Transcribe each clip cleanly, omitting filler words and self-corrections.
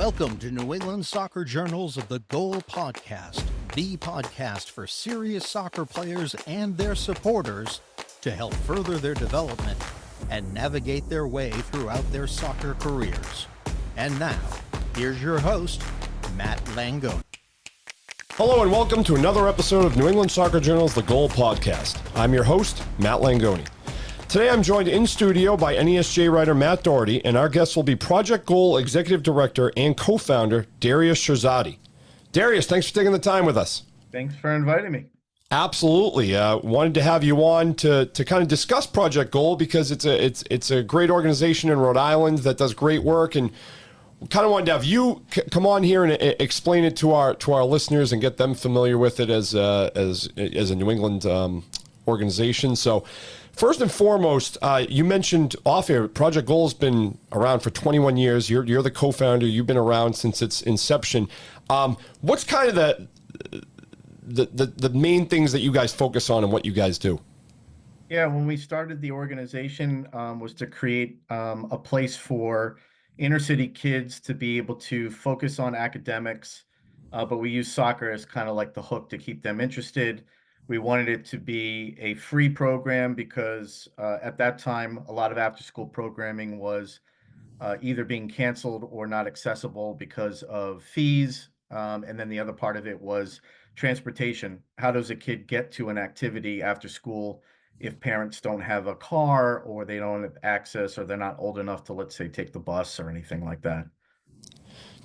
Welcome to New England Soccer Journal's The Goal Podcast, the podcast for serious soccer players and their supporters to help further their development and navigate their way throughout their soccer careers. And now, here's your host, Matt Langone. Hello and welcome to another episode of New England Soccer Journal's The Goal Podcast. I'm your host, Matt Langone. Today I'm joined in studio by NESJ writer Matt Doherty, and our guest will be Project Goal Executive Director and co-founder Darius Shirzadi. Darius, thanks for taking the time with us. Thanks for inviting me. Absolutely. Wanted to have you on to kind of discuss Project Goal because it's a great organization in Rhode Island that does great work, and kind of wanted to have you come on here and explain it to our listeners and get them familiar with it as a New England organization. So first and foremost, you mentioned off air, Project Goal has been around for 21 years. You're the co-founder. You've been around since its inception. What's kind of the main things that you guys focus on and what you guys do? Yeah, when we started the organization was to create a place for inner city kids to be able to focus on academics, but we use soccer as kind of like the hook to keep them interested. We wanted it to be a free program because at that time, a lot of after-school programming was either being canceled or not accessible because of fees. And then the other part of it was transportation. How does a kid get to an activity after school if parents don't have a car or they don't have access or they're not old enough to, let's say, take the bus or anything like that?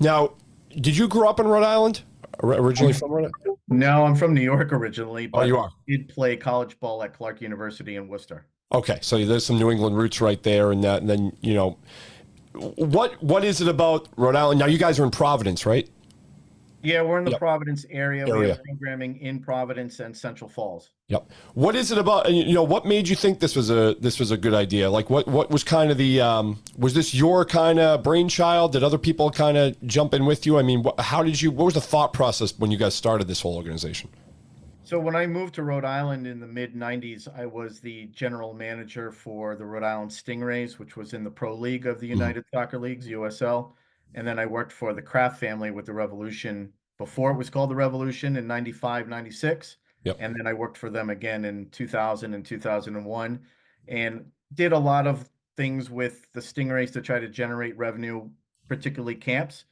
Now, did you grow up in Rhode Island? Originally from Rhode Island? No, I'm from New York originally, but you are? I did play college ball at Clark University in Worcester. Okay, so there's some New England roots right there, and then you know, what is it about Rhode Island? Now you guys are in Providence, right? Yeah, we're in the Yep. Providence area. We have programming in Providence and Central Falls. Yep. What is it about? You know, what made you think this was a good idea? Like, what was kind of the was this your kind of brainchild? Did other people kind of jump in with you? I mean, what was the thought process when you guys started this whole organization? So when I moved to Rhode Island in the mid 90s, I was the general manager for the Rhode Island Stingrays, which was in the Pro League of the United Soccer Leagues, USL. And then I worked for the Kraft family with the Revolution before it was called the Revolution in 95, 96. Yep. And then I worked for them again in 2000 and 2001 and did a lot of things with the Stingrays to try to generate revenue, particularly camps.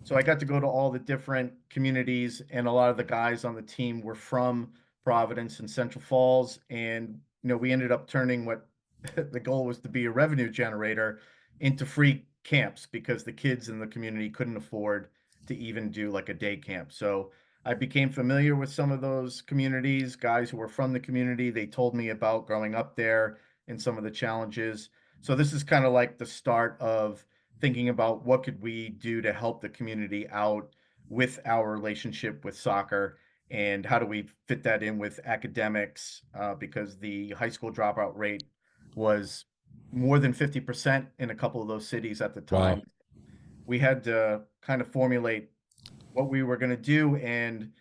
So I got to go to all the different communities, and a lot of the guys on the team were from Providence and Central Falls. And, you know, we ended up turning what the goal was to be a revenue generator into free camps because the kids in the community couldn't afford to even do like a day camp. So I became familiar with some of those communities, guys who were from the community. They told me about growing up there and some of the challenges. So this is kind of like the start of thinking about what could we do to help the community out with our relationship with soccer, and how do we fit that in with academics, because the high school dropout rate was more than 50% in a couple of those cities at the time. Wow. We had to kind of formulate what we were going to do, and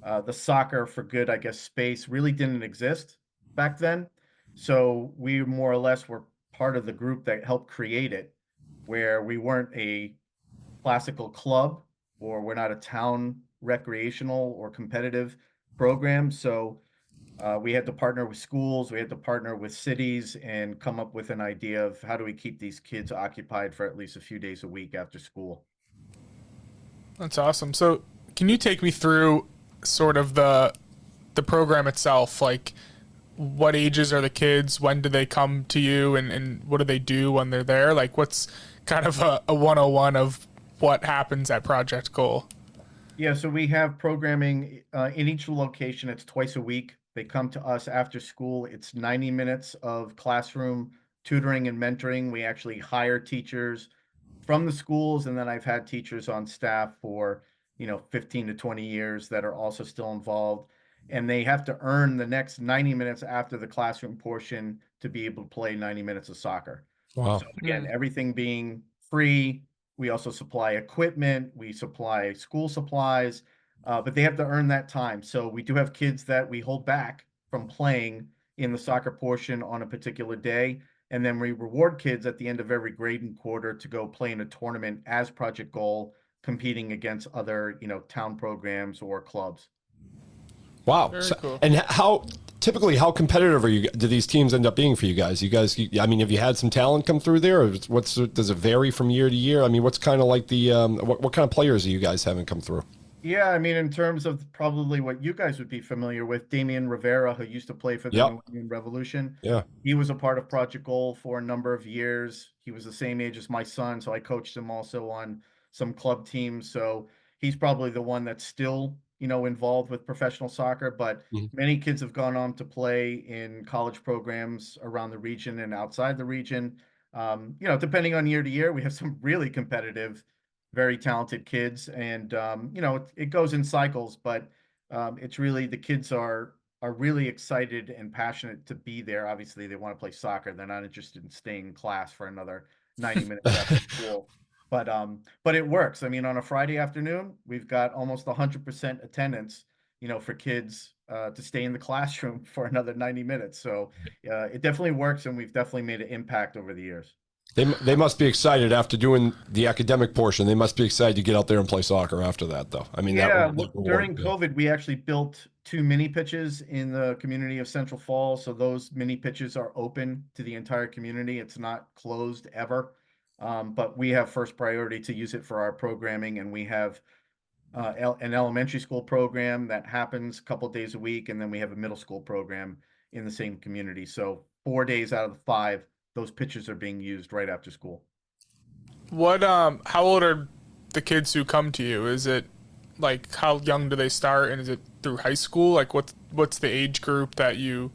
the Soccer for Good, I guess, space really didn't exist back then. So we more or less were part of the group that helped create it, where we weren't a classical club or we're not a town recreational or competitive program. So we had to partner with schools, we had to partner with cities and come up with an idea of how do we keep these kids occupied for at least a few days a week after school. That's awesome. So can you take me through sort of the program itself? Like, what ages are the kids? When do they come to you? And what do they do when they're there? Like, what's kind of a 101 of what happens at Project Goal? Yeah, so we have programming in each location. It's twice a week. They come to us after school. It's 90 minutes of classroom tutoring and mentoring. We actually hire teachers from the schools, and then I've had teachers on staff for 15 to 20 years that are also still involved, and they have to earn the next 90 minutes after the classroom portion to be able to play 90 minutes of soccer. Wow. So again, everything being free. We also supply equipment, we supply school supplies, but they have to earn that time. So we do have kids that we hold back from playing in the soccer portion on a particular day. And then we reward kids at the end of every grading quarter to go play in a tournament as Project Goal competing against other, town programs or clubs. Wow. Very cool. And typically how competitive do these teams end up being for you guys? I mean, have you had some talent come through there, or does it vary from year to year? I mean, what's kind of like the what kind of players are you guys having come through? Yeah, I mean, in terms of probably what you guys would be familiar with, Damian Rivera, who used to play for the Yep. New England Revolution. Yeah. He was a part of Project Goal for a number of years. He was the same age as my son, so I coached him also on some club teams. So he's probably the one that's still, involved with professional soccer, but Mhm. many kids have gone on to play in college programs around the region and outside the region. Depending on year to year, we have some really competitive, very talented kids, and it goes in cycles, but it's really, the kids are really excited and passionate to be there. Obviously, they want to play soccer. They're not interested in staying in class for another 90 minutes after school. But it works. I mean, on a Friday afternoon, we've got almost 100% attendance, for kids to stay in the classroom for another 90 minutes. So it definitely works, and we've definitely made an impact over the years. They must be excited after doing the academic portion. They must be excited to get out there and play soccer after that, though. I mean, Yeah, that will during work, yeah. COVID, we actually built 2 mini pitches in the community of Central Falls. So those mini pitches are open to the entire community. It's not closed ever. But we have first priority to use it for our programming, and we have an elementary school program that happens a couple days a week, and then we have a middle school program in the same community. So 4 days out of the 5, those pitches are being used right after school. How old are the kids who come to you? Is it like, how young do they start, and is it through high school? Like, what's the age group that you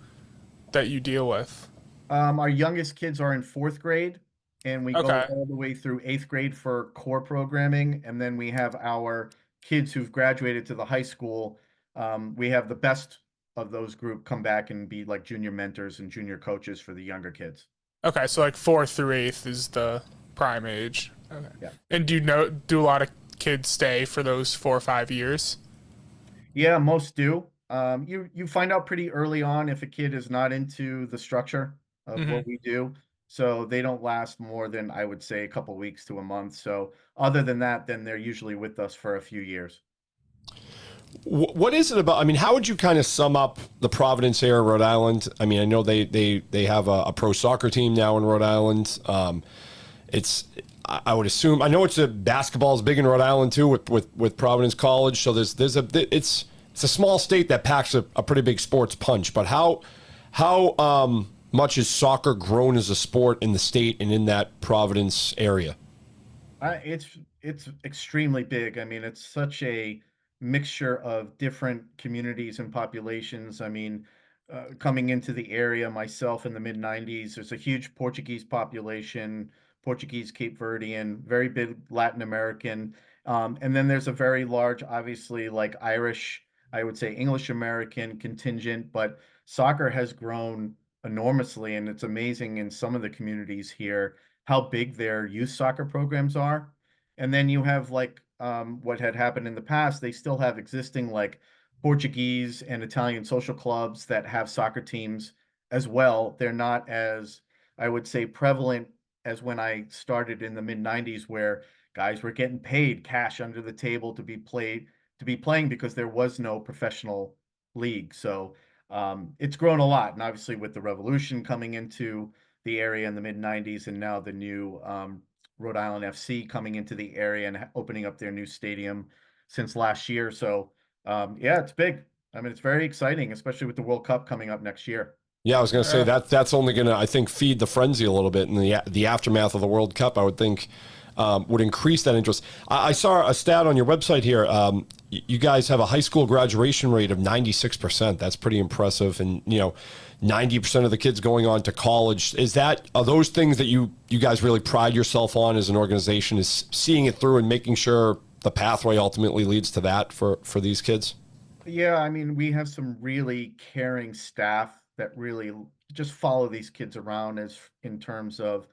deal with? Our youngest kids are in 4th grade, and we go Okay. all the way through 8th grade for core programming. And then we have our kids who've graduated to the high school. We have the best of those group come back and be like junior mentors and junior coaches for the younger kids. Okay, so like 4th through 8th is the prime age. Okay. Yeah. And do a lot of kids stay for those 4 or 5 years? Yeah, most do. You find out pretty early on if a kid is not into the structure of what we do. So they don't last more than, I would say, a couple weeks to a month. So other than that, then they're usually with us for a few years. What is it about? I mean, how would you kind of sum up the Providence here in Rhode Island? I mean, I know they have a pro soccer team now in Rhode Island. I would assume, I know basketball is big in Rhode Island too with Providence College. So it's a small state that packs a pretty big sports punch. But how much has soccer grown as a sport in the state and in that Providence area? It's extremely big. I mean, it's such a mixture of different communities and populations. I mean, coming into the area myself in the mid 90s, there's a huge Portuguese population, Portuguese, Cape Verdean, very big Latin American. And then there's a very large, obviously, like Irish, I would say English American contingent, but soccer has grown enormously. And it's amazing in some of the communities here how big their youth soccer programs are. And then you have like what had happened in the past, they still have existing like Portuguese and Italian social clubs that have soccer teams as well. They're not as, I would say, prevalent as when I started in the mid 90s, where guys were getting paid cash under the table to be playing because there was no professional league. So it's grown a lot. And obviously with the Revolution coming into the area in the mid 90s, and now the new Rhode Island FC coming into the area and opening up their new stadium since last year. So yeah, it's big. I mean, it's very exciting, especially with the World Cup coming up next year. Yeah, I was going to say that's only going to, I think, feed the frenzy a little bit in the aftermath of the World Cup. I would think would increase that interest. I saw a stat on your website here. You guys have a high school graduation rate of 96%. That's pretty impressive. And 90% of the kids going on to college. Are those things that you guys really pride yourself on as an organization, is seeing it through and making sure the pathway ultimately leads to that for these kids? Yeah, I mean, we have some really caring staff that really just follow these kids around in terms of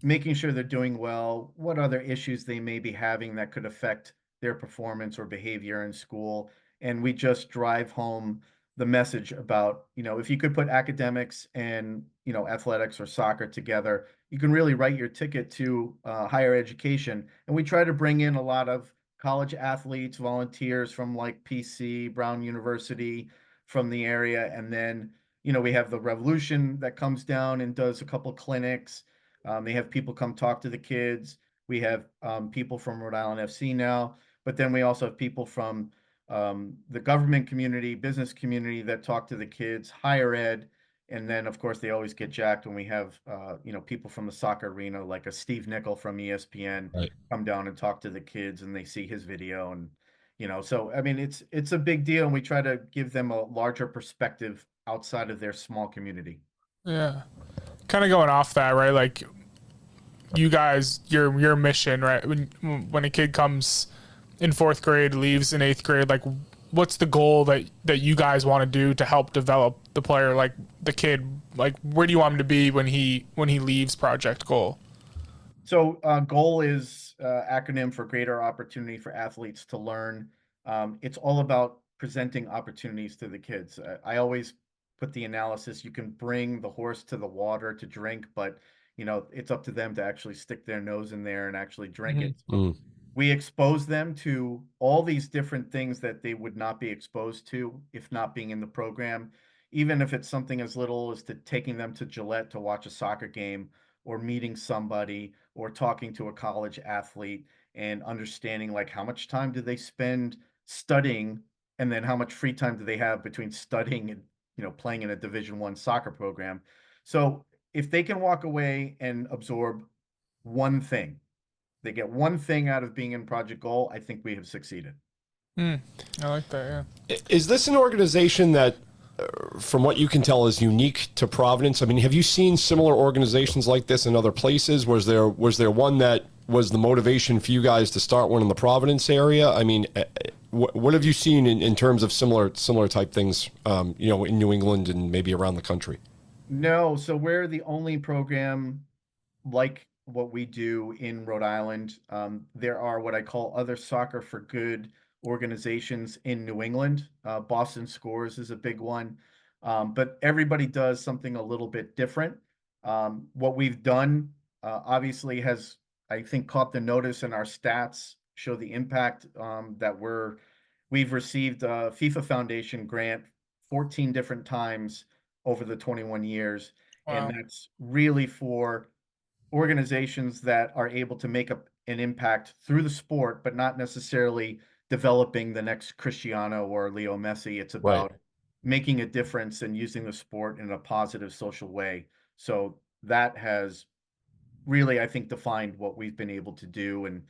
making sure they're doing well, what other issues they may be having that could affect their performance or behavior in school. And we just drive home the message about, if you could put academics and, athletics or soccer together, you can really write your ticket to higher education. And we try to bring in a lot of college athletes, volunteers from like PC, Brown University, from the area. And then, we have the Revolution that comes down and does a couple clinics. They have people come talk to the kids. We have people from Rhode Island FC now, but then we also have people from the government community, business community that talk to the kids, higher ed. And then, of course, they always get jacked when we have, people from the soccer arena, like a Steve Nickel from ESPN, Right. come down and talk to the kids, and they see his video. And, so, I mean, it's a big deal. And we try to give them a larger perspective outside of their small community. Yeah. Kind of going off that, right? Like, you guys, your mission, right? When a kid comes in 4th grade, leaves in 8th grade, like, what's the goal that you guys want to do to help develop the player, like the kid? Like, where do you want him to be when he leaves Project Goal? So GOAL is acronym for Greater Opportunity for Athletes to Learn. It's all about presenting opportunities to the kids. I always put the analysis, you can bring the horse to the water to drink, but it's up to them to actually stick their nose in there and actually drink it. So we expose them to all these different things that they would not be exposed to if not being in the program, even if it's something as little as to taking them to Gillette to watch a soccer game, or meeting somebody, or talking to a college athlete and understanding like how much time do they spend studying, and then how much free time do they have between studying and playing in a Division I soccer program. So if they can walk away and absorb one thing, they get one thing out of being in Project Goal, I think we have succeeded. I like that, yeah. Is this an organization that, from what you can tell, is unique to Providence? I mean, have you seen similar organizations like this in other places? Was there one that was the motivation for you guys to start one in the Providence area? I mean, what have you seen in terms of similar type things, in New England and maybe around the country? No, so we're the only program like what we do in Rhode Island. There are what I call other soccer for good organizations in New England. Boston Scores is a big one, but everybody does something a little bit different. What we've done obviously has, I think, caught the notice, and our stats show the impact that we've received a FIFA Foundation grant 14 different times over the 21 years. Wow. And that's really for organizations that are able to make an impact through the sport, but not necessarily developing the next Cristiano or Leo Messi. It's about making a difference and using the sport in a positive social way. So that has really, I think, defined what we've been able to do. And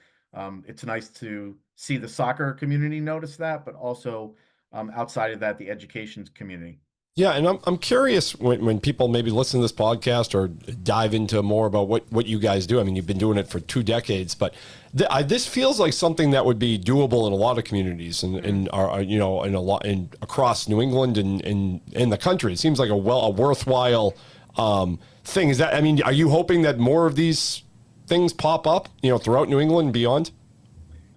it's nice to see the soccer community notice that, but also outside of that, the education community. Yeah, and I'm curious when people maybe listen to this podcast or dive into more about what you guys do. I mean, you've been doing it for 2 decades, but this feels like something that would be doable in a lot of communities and across New England and in the country. It seems like a worthwhile thing. Is that? I mean, are you hoping that more of these things pop up, throughout New England and beyond?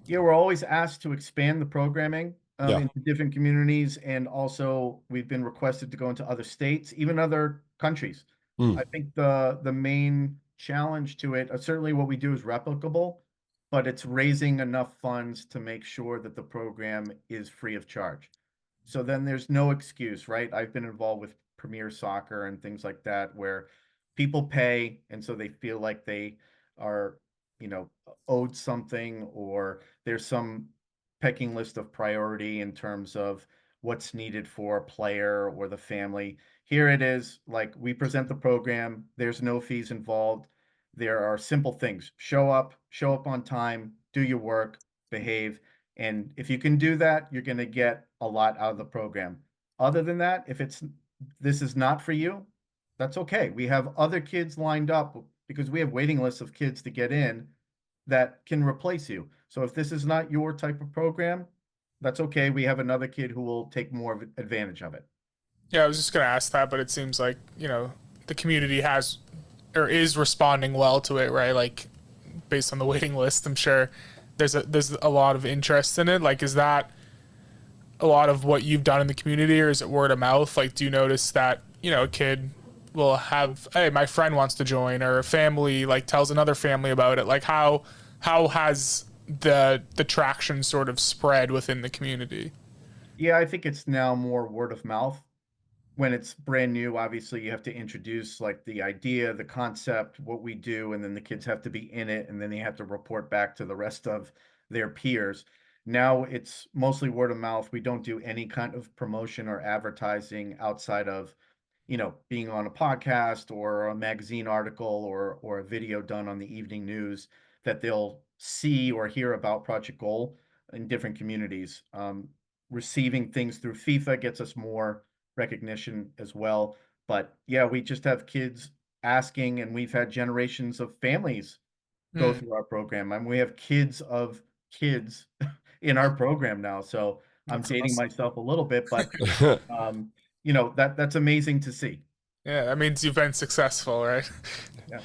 Yeah, we're always asked to expand the programming into different communities, and also we've been requested to go into other states, even other countries. I think the main challenge to it, certainly what we do is replicable, but it's raising enough funds to make sure that the program is free of charge. So then there's no excuse, right? I've been involved with Premier Soccer and things like that, where people pay, and so they feel like they are, owed something, or there's some pecking list of priority in terms of what's needed for a player or the family. Here it is, like, we present the program, there's no fees involved. There are simple things: show up on time, do your work, behave. And if you can do that, you're going to get a lot out of the program. Other than that, if this is not for you, that's okay. We have other kids lined up, because we have waiting lists of kids to get in that can replace you. So if this is not your type of program, that's okay. We have another kid who will take more of advantage of it. Yeah, I was just going to ask that, but it seems like, the community has or is responding well to it, right? Like, based on the waiting list, I'm sure there's a lot of interest in it. Like, is that a lot of what you've done in the community, or is it word of mouth? Like, do you notice that, a kid will have, hey, my friend wants to join, or a family like tells another family about it? Like, how has the traction sort of spread within the community? Yeah, I think it's now more word of mouth. When it's brand new, obviously you have to introduce like the idea, the concept, what we do, and then the kids have to be in it, and then they have to report back to the rest of their peers. Now it's mostly word of mouth. We don't do any kind of promotion or advertising outside of, being on a podcast or a magazine article or a video done on the evening news that they'll see or hear about Project Goal in different communities. Receiving things through FIFA gets us more recognition as well. But yeah, we just have kids asking, and we've had generations of families go through our program. I mean, we have kids of kids in our program now. So I'm That's dating awesome. myself a little bit, but that's amazing to see. Yeah, that means you've been successful, right? Yeah.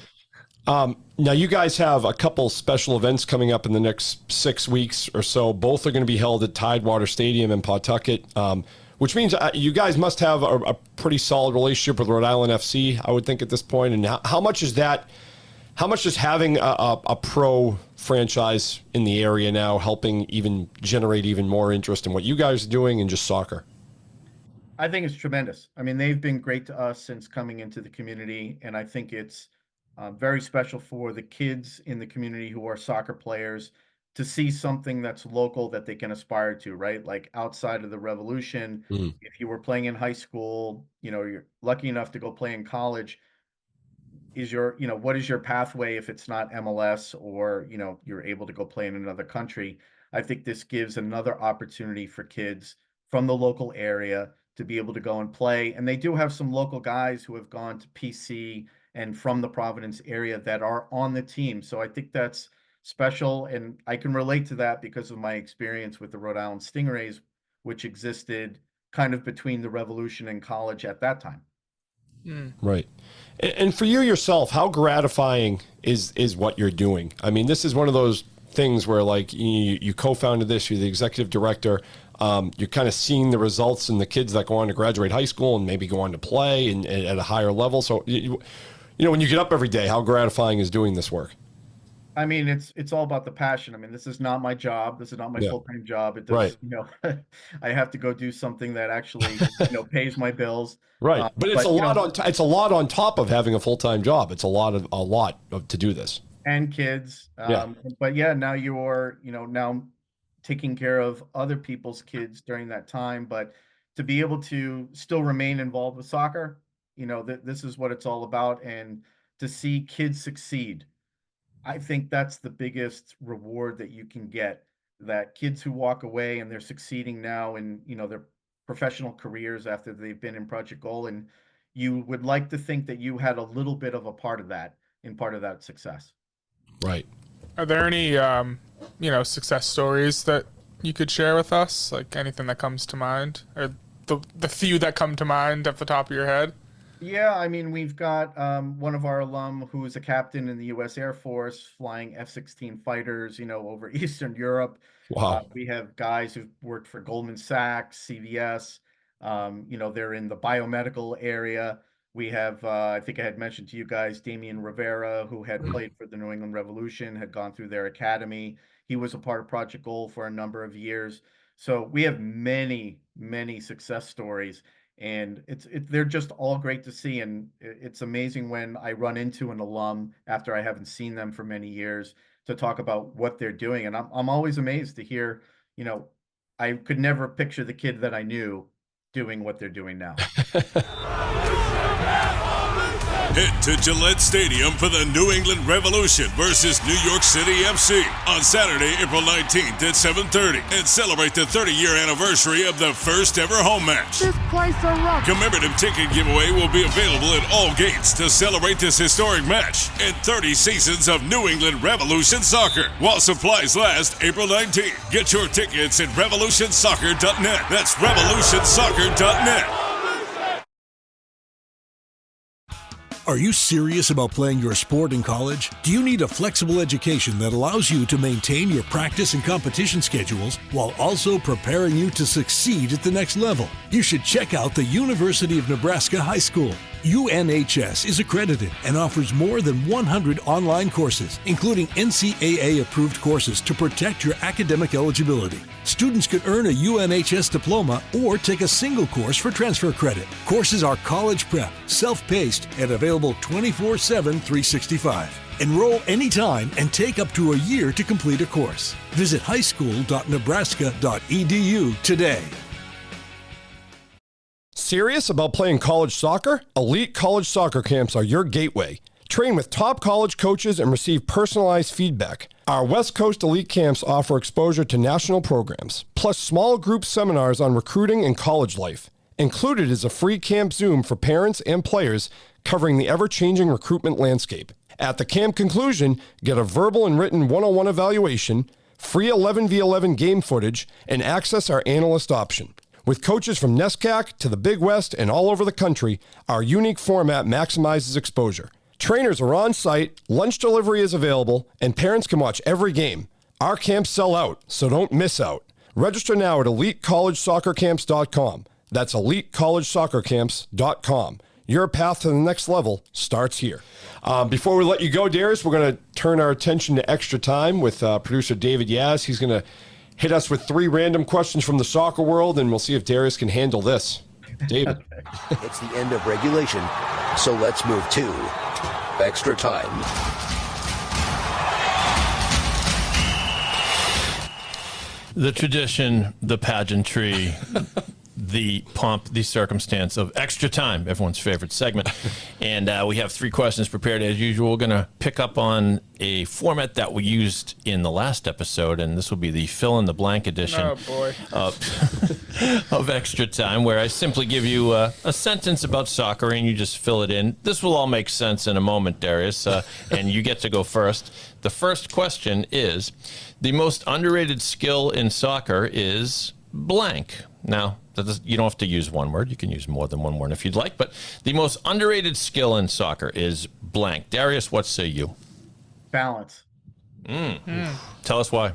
Now you guys have a couple special events coming up in the next 6 weeks or so. Both are going to be held at Tidewater Stadium in Pawtucket, which means you guys must have a pretty solid relationship with Rhode Island FC, I would think, at this point. And how much is that? How much is having a pro franchise in the area now helping even generate even more interest in what you guys are doing in just soccer? I think it's tremendous. I mean, they've been great to us since coming into the community, and I think it's very special for the kids in the community who are soccer players to see something that's local that they can aspire to, right? Like outside of the revolution, if you were playing in high school, you're lucky enough to go play in college. What is your pathway if it's not MLS or, you're able to go play in another country? I think this gives another opportunity for kids from the local area to be able to go and play. And they do have some local guys who have gone to PC and from the Providence area that are on the team. So I think that's special. And I can relate to that because of my experience with the Rhode Island Stingrays, which existed kind of between the revolution and college at that time. Right. And for you yourself, how gratifying is what you're doing? I mean, this is one of those things where like you co-founded this, you're the executive director, you're kind of seeing the results in the kids that go on to graduate high school and maybe go on to play and at a higher level. So, when you get up every day, how gratifying is doing this work? I mean, it's all about the passion. I mean, this is not my job. This is not my full-time job. It does, Right. I have to go do something that actually, pays my bills. Right. But it's it's a lot on top of having a full-time job. It's a lot to do this. And kids. But yeah, now you're, now taking care of other people's kids during that time. But to be able to still remain involved with soccer, this is what it's all about. And to see kids succeed, I think that's the biggest reward that you can get, that kids who walk away and they're succeeding now in, their professional careers after they've been in Project Goal. And you would like to think that you had a little bit of a part of that success. Right. Are there any, success stories that you could share with us? Like anything that comes to mind, or the few that come to mind off the top of your head? Yeah, I mean, we've got one of our alum who is a captain in the U.S. Air Force flying F-16 fighters, over Eastern Europe. Wow. We have guys who've worked for Goldman Sachs, CVS. They're in the biomedical area. We have, I think I had mentioned to you guys, Damian Rivera, who had played for the New England Revolution, had gone through their academy. He was a part of Project Goal for a number of years. So we have many, many success stories. And they're just all great to see. And it's amazing when I run into an alum after I haven't seen them for many years to talk about what they're doing. And I'm always amazed to hear, I could never picture the kid that I knew doing what they're doing now. Head to Gillette Stadium for the New England Revolution versus New York City FC on Saturday, April 19th at 7:30 and celebrate the 30-year anniversary of the first ever home match. This place a rock. Commemorative ticket giveaway will be available at all gates to celebrate this historic match and 30 seasons of New England Revolution soccer while supplies last April 19th. Get your tickets at revolutionsoccer.net. That's revolutionsoccer.net. Are you serious about playing your sport in college? Do you need a flexible education that allows you to maintain your practice and competition schedules while also preparing you to succeed at the next level? You should check out the University of Nebraska High School. UNHS is accredited and offers more than 100 online courses, including NCAA-approved courses to protect your academic eligibility. Students can earn a UNHS diploma or take a single course for transfer credit. Courses are college prep, self-paced, and available 24/7, 365. Enroll anytime and take up to a year to complete a course. Visit highschool.nebraska.edu today. Serious about playing college soccer? Elite College Soccer Camps are your gateway. Train with top college coaches and receive personalized feedback. Our West Coast Elite Camps offer exposure to national programs, plus small group seminars on recruiting and college life. Included is a free camp Zoom for parents and players covering the ever-changing recruitment landscape. At the camp conclusion, get a verbal and written 101 evaluation, free 11v11 game footage, and access our analyst option. With coaches from NESCAC to the Big West and all over the country, our unique format maximizes exposure. Trainers are on site, lunch delivery is available, and parents can watch every game. Our camps sell out, so don't miss out. Register now at EliteCollegeSoccerCamps.com. That's EliteCollegeSoccerCamps.com. Your path to the next level starts here. Before we let you go, Darius, we're going to turn our attention to Extra Time with producer David Yaz. He's going to hit us with 3 random questions from the soccer world, and we'll see if Darius can handle this. David. It's the end of regulation, so let's move to Extra Time. The tradition, the pageantry, the pomp, the circumstance of Extra Time, everyone's favorite segment. And we have 3 questions prepared as usual. We're going to pick up on a format that we used in the last episode, and this will be the fill-in-the-blank edition of Extra Time, where I simply give you a sentence about soccer, and you just fill it in. This will all make sense in a moment, Darius, and you get to go first. The first question is, the most underrated skill in soccer is blank. Now, you don't have to use one word. You can use more than one word if you'd like. But the most underrated skill in soccer is blank. Darius, what say you? Balance. Tell us why.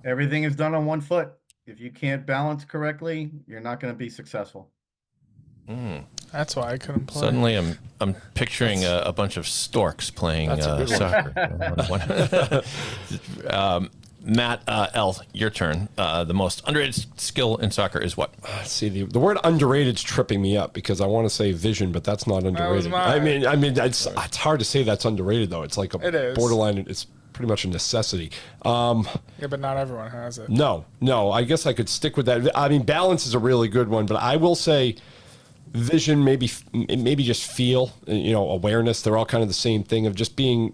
Everything is done on one foot. If you can't balance correctly, you're not going to be successful. That's why I couldn't play. Suddenly, I'm picturing a bunch of storks playing soccer. Matt L., your turn. The most underrated skill in soccer is what? See, the word underrated is tripping me up because I want to say vision, but that's not underrated. I mean, it's hard to say that's underrated though. It's like a borderline. It's pretty much a necessity. Yeah, but not everyone has it. No. I guess I could stick with that. I mean, balance is a really good one, but I will say vision, maybe just feel, awareness. They're all kind of the same thing of just being,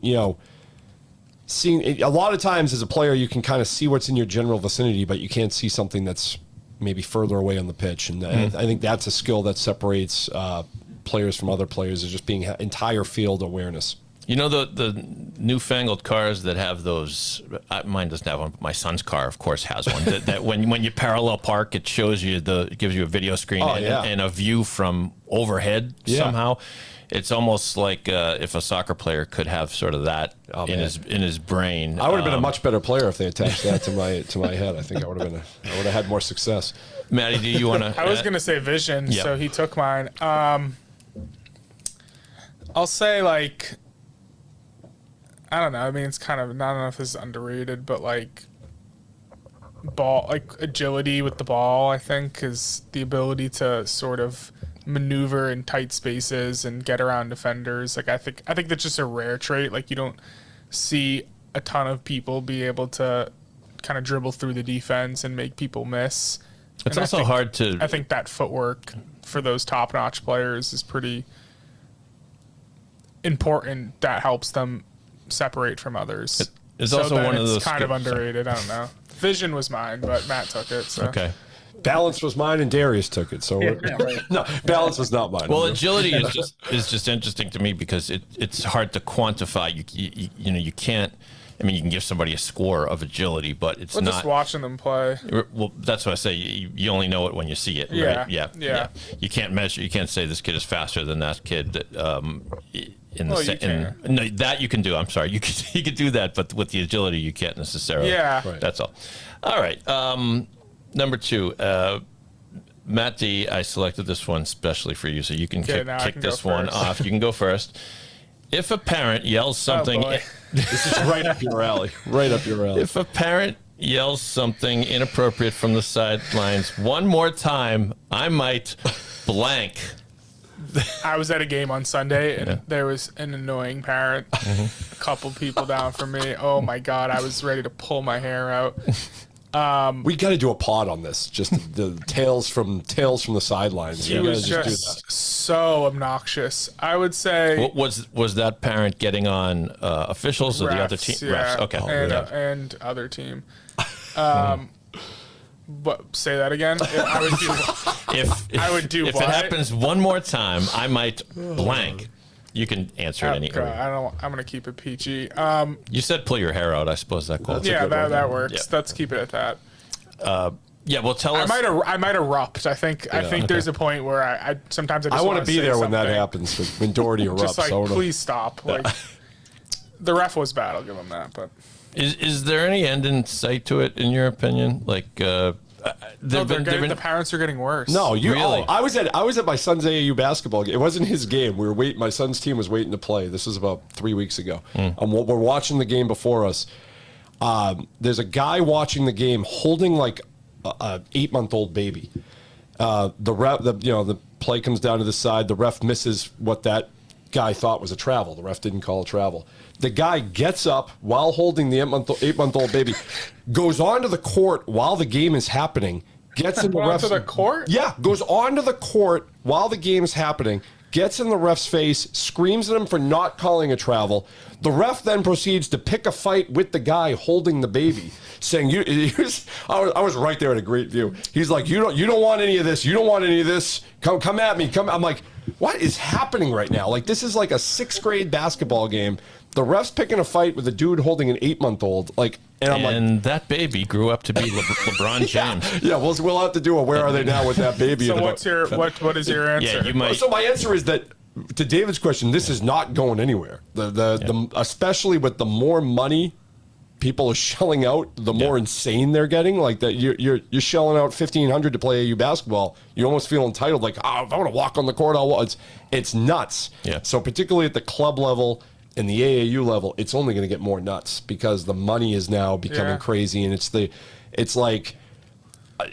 seeing. A lot of times as a player, you can kind of see what's in your general vicinity, but you can't see something that's maybe further away on the pitch. And I think that's a skill that separates players from other players, is just being entire field awareness. You know, the newfangled cars that have those, mine doesn't have one, but my son's car, of course, has one. that when you parallel park, it shows you it gives you a video screen and a view from overhead somehow. It's almost like if a soccer player could have sort of that in his brain. I would have been a much better player if they attached that to my head. I think I would have had more success. Maddie, do you want to? I was going to say vision, so he took mine. I'll say I don't know. I mean, it's kind of, not enough is underrated, but agility with the ball, I think, is the ability to sort of maneuver in tight spaces and get around defenders. I think that's just a rare trait. You don't see a ton of people be able to kind of dribble through the defense and make people miss. It's also hard to. I think that footwork for those top-notch players is pretty important. That helps them separate from others. It's also one of those kind of underrated. I don't know. Vision was mine, but Matt took it. So. Okay. Balance was mine, and Darius took it. So right. no, balance was not mine. Well, agility is just interesting to me because it's hard to quantify. You can't. I mean, you can give somebody a score of agility, but it's not. Just watching them play. Well, that's what I say. You only know it when you see it, right? Yeah. You can't measure. You can't say this kid is faster than that kid. No, that you can do. I'm sorry, you can do that, but with the agility, you can't necessarily. Yeah, right. That's all. All right. Number 2, Matt D. I selected this one especially for you, so you can kick this one off. You can go first. If a parent yells something, this is right up your alley. Right up your alley. If a parent yells something inappropriate from the sidelines one more time, I might blank. I was at a game on Sunday, and there was an annoying parent, a couple people down from me. Oh my God, I was ready to pull my hair out. We got to do a pod on this. Just the tales from the sidelines. He was just so obnoxious. I would say. Was that parent getting on officials or the other team? Yeah, refs? Okay. And other team. But say that again. I would do. If it happens one more time, I might blank. You can answer it any. I'm gonna keep it PG. You said pull your hair out. I suppose that qualifies. Yeah, that works. Yeah. Let's keep it at that. Yeah, well, tell us. I might erupt. I think there's a point where I sometimes I want to be there when that happens. When Doherty erupts. Just like, please stop. Like the ref was bad. I'll give him that. But is there any end in sight to it, in your opinion? Like, the parents are getting worse. No, really. I was at my son's AAU basketball game. It wasn't his game. We were waiting. My son's team was waiting to play. This was about 3 weeks ago. We're watching the game before us. There's a guy watching the game holding like a 8-month-old baby. The play comes down to the side. The ref misses what that guy thought was a travel. The ref didn't call a travel. The guy gets up while holding the 8-month-old baby, goes onto the court while the game is happening, gets in the ref's... Onto the court? Yeah, goes onto the court while the game is happening, gets in the ref's face, screams at him for not calling a travel. The ref then proceeds to pick a fight with the guy holding the baby, saying, I was right there at a great view. He's like, you don't want any of this. You don't want any of this. Come at me. I'm like, what is happening right now? Like, this is like a 6th grade basketball game. The ref's picking a fight with a dude holding an 8-month-old. Like, and that baby grew up to be LeBron James. Yeah, we'll have to do a where are they now with that baby. So what is your answer? Yeah, So my answer is that, to David's question, this is not going anywhere. The especially with the more money people are shelling out, the more insane they're getting. Like that, you're shelling out $1,500 to play AU basketball. You almost feel entitled. Like, if I want to walk on the court, it's nuts. Yeah. So particularly at the club level and the AAU level, it's only going to get more nuts because the money is now becoming crazy, and it's like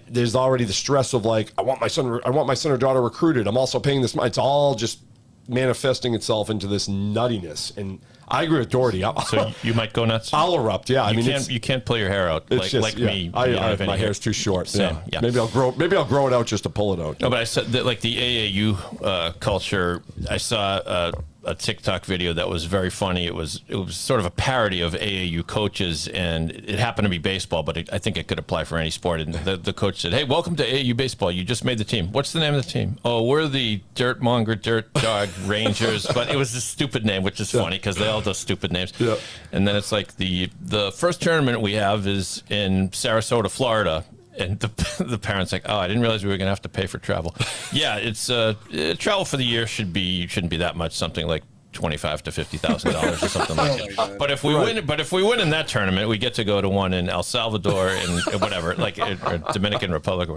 there's already the stress of like I want my son or daughter recruited. I'm also paying this money. It's all just manifesting itself into this nuttiness. And I agree with Doherty. So you might go nuts. I'll erupt. Yeah, you can't pull your hair out like me. My hair's too short. Same, yeah. Maybe I'll grow it out just to pull it out. No, but I said that like the AAU culture. I saw a TikTok video that was very funny. It was sort of a parody of AAU coaches, and it happened to be baseball, but I think it could apply for any sport. And the coach said, "Hey, welcome to AAU baseball. You just made the team. What's the name of the team? Oh, we're the Dirt Dog Rangers." But it was a stupid name, which is funny because they all do stupid names. Yeah. And then it's like the first tournament we have is in Sarasota, Florida. And the parents like, oh, I didn't realize we were going to have to pay for travel. Yeah, it's travel for the year shouldn't be that much. Something like $25,000 to $50,000 or something like that. But if we win in that tournament, we get to go to one in El Salvador and whatever, like or Dominican Republic. All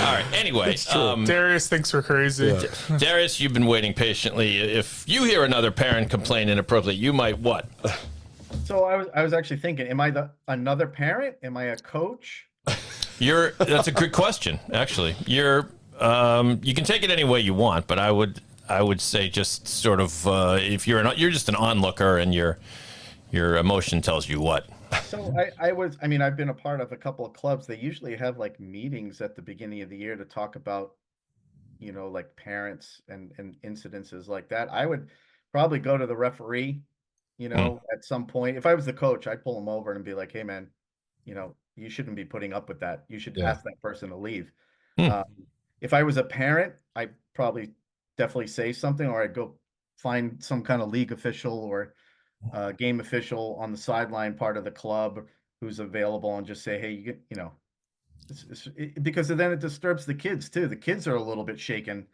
right. Anyway, Darius thinks we're crazy. Yeah. Darius, you've been waiting patiently. If you hear another parent complain inappropriately, you might what? So I was actually thinking, am I another parent? Am I a coach? That's a good question, actually. You can take it any way you want, but I would say just sort of if you're just an onlooker and your emotion tells you what. So I've been a part of a couple of clubs. They usually have like meetings at the beginning of the year to talk about, like parents and incidences like that. I would probably go to the referee, at some point. If I was the coach, I'd pull him over and be like, hey man, you shouldn't be putting up with that. You should ask that person to leave. If I was a parent, I'd probably definitely say something, or I'd go find some kind of league official or game official on the sideline part of the club who's available, and just say, hey, you know, because then it disturbs the kids too. The kids are a little bit shaken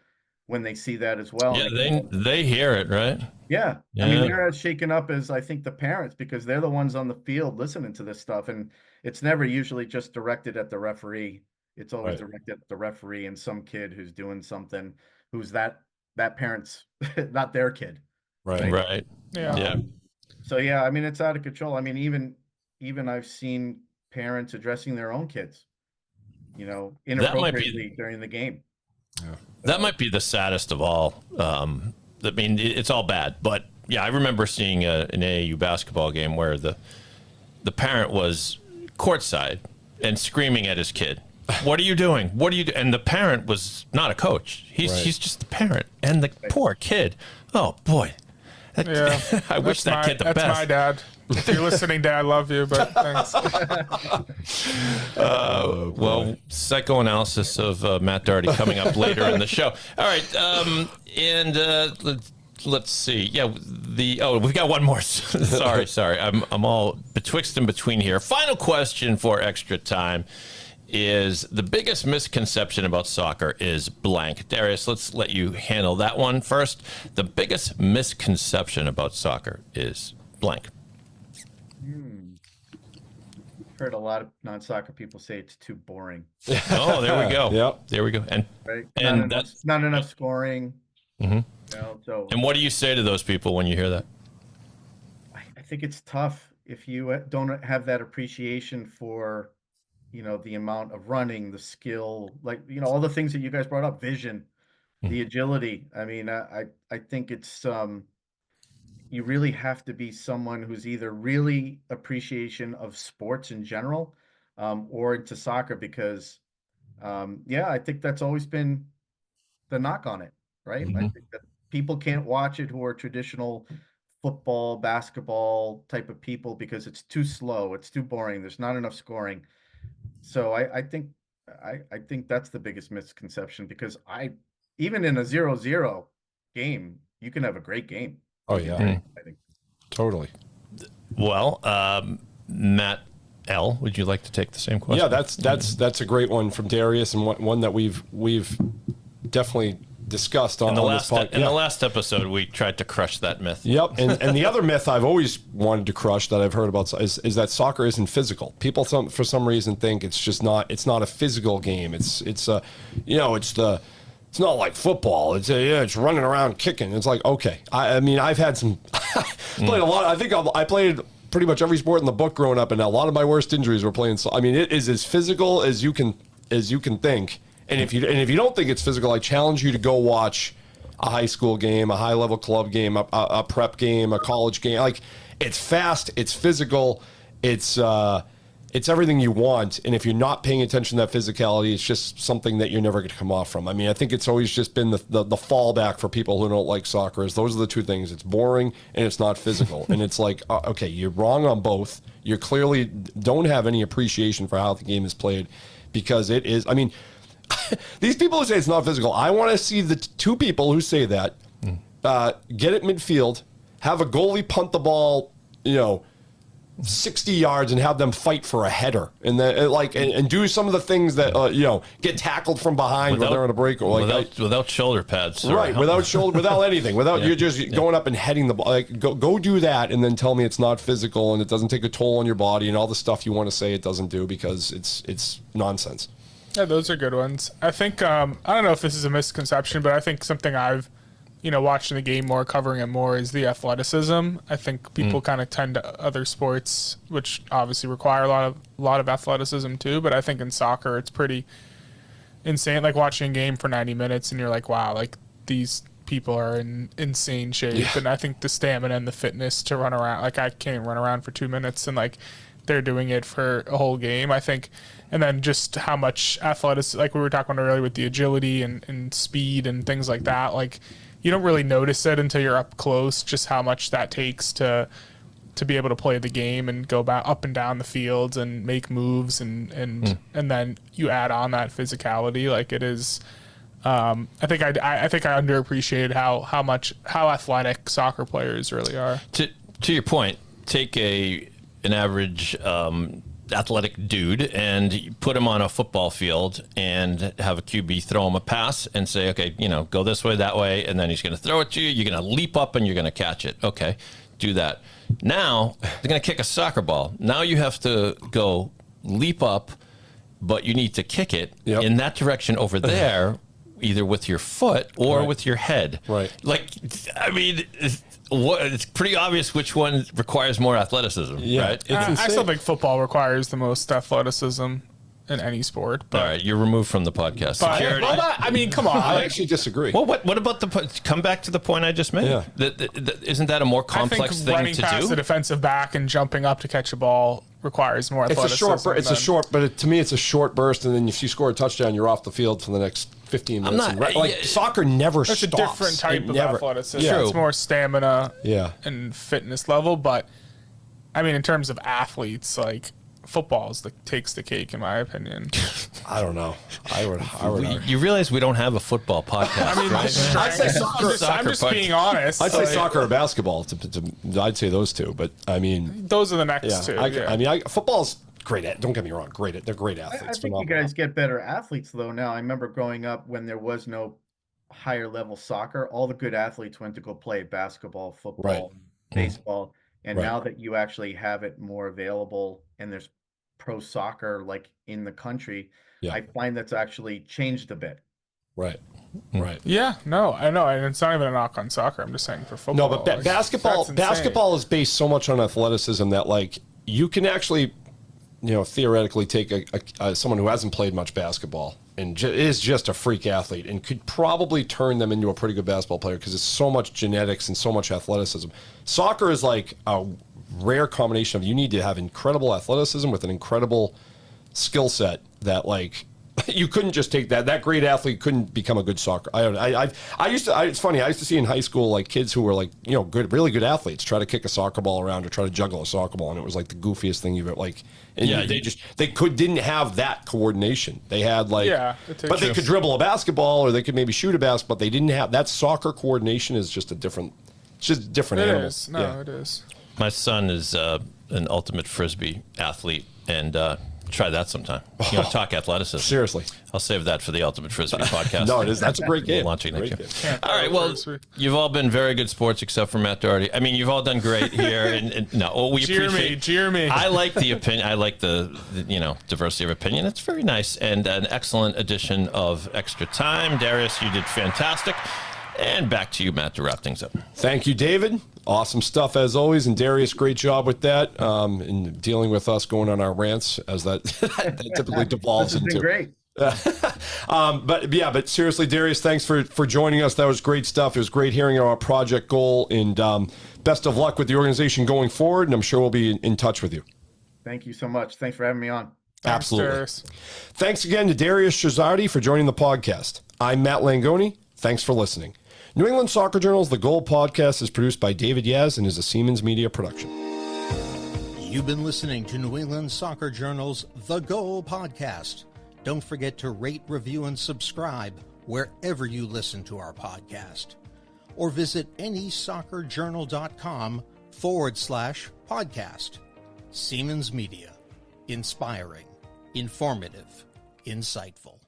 when they see that as well. Yeah, they hear it, right? Yeah. I mean, they're as shaken up as I think the parents, because they're the ones on the field listening to this stuff, and it's never usually just directed at the referee. It's always directed at the referee and some kid who's doing something, who's that parent's not their kid. Right. Yeah. So yeah, I mean, it's out of control. I mean, even I've seen parents addressing their own kids, you know, inappropriately during the game. Yeah. That might be the saddest of all. I mean, it's all bad, but yeah, I remember seeing an AAU basketball game where the parent was courtside and screaming at his kid, "What are you doing? What are you?" And the parent was not a coach. He's just the parent, and the poor kid. Oh boy. Yeah, I wish that kid the best. That's my dad. If you're listening, Dad, I love you, but thanks. Well, psychoanalysis of Matt Doherty coming up later in the show. All right, let's see. Yeah, we've got one more. sorry. I'm all betwixt and between here. Final question for extra time is: the biggest misconception about soccer is blank. Darius, let's let you handle that one first. The biggest misconception about soccer is blank. Heard a lot of non-soccer people say it's too boring. Oh, there we go. Yep. There we go. And right, and that's not enough scoring. Mm-hmm. You know, so and what do you say to those people when you hear that? I think it's tough if you don't have that appreciation for, you know, the amount of running, the skill, like, you know, all the things that you guys brought up, vision, the agility. I mean, I think it's you really have to be someone who's either really appreciation of sports in general, or into soccer, because I think that's always been the knock on it, right? I think that people can't watch it who are traditional football, basketball type of people, because it's too slow, it's too boring, there's not enough scoring. So I think that's the biggest misconception, because even in a 0-0 game, you can have a great game. Oh yeah, I think totally. Well, Matt L., would you like to take the same question? Yeah, that's a great one from Darius, and one that we've definitely discussed on the this podcast. In the last episode, we tried to crush that myth. Yep, and the other myth I've always wanted to crush that I've heard about is that soccer isn't physical. People for some reason think it's just not. It's not a physical game. It's not like football. It's running around kicking. It's like, okay. I mean, I've had some played a lot. I think I played pretty much every sport in the book growing up, and a lot of my worst injuries were playing. So I mean, it is as physical as you can think. And if you don't think it's physical, I challenge you to go watch a high school game, a high level club game, a prep game, a college game. Like, it's fast, it's physical, it's everything you want. And if you're not paying attention to that physicality, it's just something that you're never going to come off from. I mean, I think it's always just been the fallback for people who don't like soccer. Is those are the two things: it's boring and it's not physical. And it's like, okay, you're wrong on both. You clearly don't have any appreciation for how the game is played, because it is. I mean. These people who say it's not physical, I want to see the two people who say that get at midfield, have a goalie punt the ball, 60 yards, and have them fight for a header, and then and do some of the things that get tackled from behind when they're on a break, or without shoulder pads, right? Without anything, you're just going up and heading the ball. Like, go do that, and then tell me it's not physical and it doesn't take a toll on your body and all the stuff you want to say it doesn't do, because it's nonsense. Yeah, those are good ones. I think, I don't know if this is a misconception, but I think something I've, watching the game more, covering it more, is the athleticism. I think people kind of tend to other sports, which obviously require a lot of athleticism too, but I think in soccer it's pretty insane. Like, watching a game for 90 minutes and you're like, wow, like, these people are in insane shape. Yeah. And I think the stamina and the fitness to run around, like, I can't run around for 2 minutes, and like, they're doing it for a whole game, I think. And then just how much athleticism, like we were talking about earlier with the agility and speed and things like that, like, you don't really notice it until you're up close, just how much that takes to to be able to play the game and go back up and down the fields and make moves and then you add on that physicality. Like it is, I think I underappreciated how athletic soccer players really are. To your point, take an average athletic dude and put him on a football field and have a QB throw him a pass and say, okay, go this way, that way, and then he's going to throw it to you. You're going to leap up and you're going to catch it. Okay, do that. Now they're going to kick a soccer ball. Now you have to go leap up, but you need to kick it in that direction over there, either with your foot or with your head. Right. Like, I mean, it's pretty obvious which one requires more athleticism, right? I still think football requires the most athleticism in any sport. But, all right, you're removed from the podcast. Security. I mean, come on. I actually disagree. Well, what about come back to the point I just made? Yeah. Isn't that a more complex thing running to past do? the defensive back and jumping up to catch a ball requires more athleticism. To me, it's a short burst, and then if you score a touchdown, you're off the field for the next 15 minutes. Soccer never stops. It's a different type of athleticism. True. It's more stamina and fitness level. But, I mean, in terms of athletes, like, football takes the cake, in my opinion. I don't know. I would you realize we don't have a football podcast, I mean, right? I'd say I'm just being honest. I'd say soccer or basketball. I'd say those two, but I mean, those are the next two. I mean, football's great. Don't get me wrong, great. They're great athletes. I think you guys get better athletes though now. I remember growing up when there was no higher level soccer. All the good athletes went to go play basketball, football, baseball, and now that you actually have it more available and there's pro soccer like in the country, I find that's actually changed a bit. Right. Yeah, no, I know, and it's not even a knock on soccer. I'm just saying for football. No, but basketball is based so much on athleticism that like you can actually, theoretically take someone who hasn't played much basketball and is just a freak athlete and could probably turn them into a pretty good basketball player because it's so much genetics and so much athleticism. Soccer is like a rare combination of you need to have incredible athleticism with an incredible skill set that like you couldn't just take that great athlete couldn't become a good soccer. It's funny. I used to see in high school like kids who were like really good athletes try to kick a soccer ball around or try to juggle a soccer ball, and it was like the goofiest thing you've ever like. And didn't have that coordination. They had like but they could dribble a basketball or they could maybe shoot a basketball. They didn't have that soccer coordination. Is just a different. It's just different animals. It is. My son is an ultimate frisbee athlete, and try that sometime. Talk athleticism. Seriously, I'll save that for the Ultimate Frisbee podcast. No, it is. That's a great game. Launching next year. All right. Well, you've all been very good sports, except for Matt Doherty. I mean, you've all done great here, and we appreciate. Cheer me. I like the opinion. I like the diversity of opinion. It's very nice and an excellent addition of extra time. Darius, you did fantastic. And back to you, Matt, to wrap things up. Thank you, David. Awesome stuff as always. And Darius, great job with that in dealing with us going on our rants as that typically devolves into. Great. But seriously, Darius, thanks for joining us. That was great stuff. It was great hearing about Project Goal, and best of luck with the organization going forward. And I'm sure we'll be in touch with you. Thank you so much. Thanks for having me on. Absolutely. Thanks again to Darius Shirzadi for joining the podcast. I'm Matt Langone. Thanks for listening. New England Soccer Journal's The Goal podcast is produced by David Yaz and is a Siemens Media production. You've been listening to New England Soccer Journal's The Goal podcast. Don't forget to rate, review, and subscribe wherever you listen to our podcast. Or visit anysoccerjournal.com/podcast. Siemens Media. Inspiring, informative, insightful.